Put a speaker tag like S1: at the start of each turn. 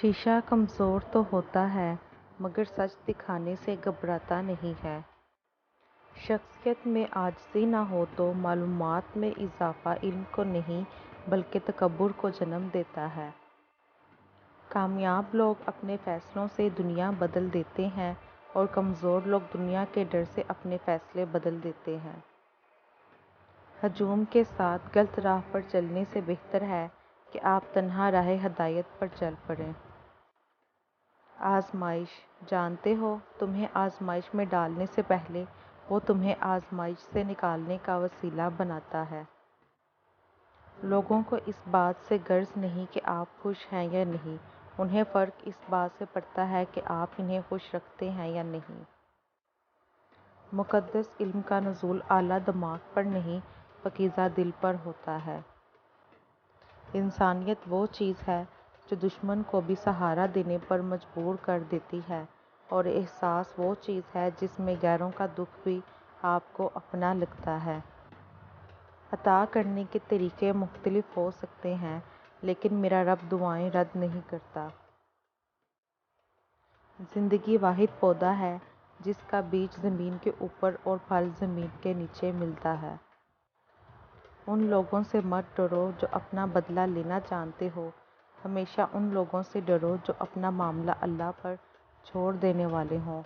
S1: شیشہ کمزور تو ہوتا ہے مگر سچ دکھانے سے گھبراتا نہیں ہے۔ شخصیت میں عاجزی نہ ہو تو معلومات میں اضافہ علم کو نہیں بلکہ تکبر کو جنم دیتا ہے۔ کامیاب لوگ اپنے فیصلوں سے دنیا بدل دیتے ہیں اور کمزور لوگ دنیا کے ڈر سے اپنے فیصلے بدل دیتے ہیں۔ ہجوم کے ساتھ غلط راہ پر چلنے سے بہتر ہے کہ آپ تنہا راہ ہدایت پر چل پڑیں۔ آزمائش، جانتے ہو تمہیں آزمائش میں ڈالنے سے پہلے وہ تمہیں آزمائش سے نکالنے کا وسیلہ بناتا ہے۔ لوگوں کو اس بات سے غرض نہیں کہ آپ خوش ہیں یا نہیں، انہیں فرق اس بات سے پڑتا ہے کہ آپ انہیں خوش رکھتے ہیں یا نہیں۔ مقدس علم کا نزول اعلیٰ دماغ پر نہیں پاکیزہ دل پر ہوتا ہے۔ انسانیت وہ چیز ہے جو دشمن کو بھی سہارا دینے پر مجبور کر دیتی ہے، اور احساس وہ چیز ہے جس میں غیروں کا دکھ بھی آپ کو اپنا لگتا ہے۔ عطا کرنے کے طریقے مختلف ہو سکتے ہیں لیکن میرا رب دعائیں رد نہیں کرتا۔ زندگی واحد پودا ہے جس کا بیج زمین کے اوپر اور پھل زمین کے نیچے ملتا ہے۔ ان لوگوں سے مت ڈرو جو اپنا بدلہ لینا جانتے ہو، ہمیشہ ان لوگوں سے ڈرو جو اپنا معاملہ اللہ پر چھوڑ دینے والے ہوں۔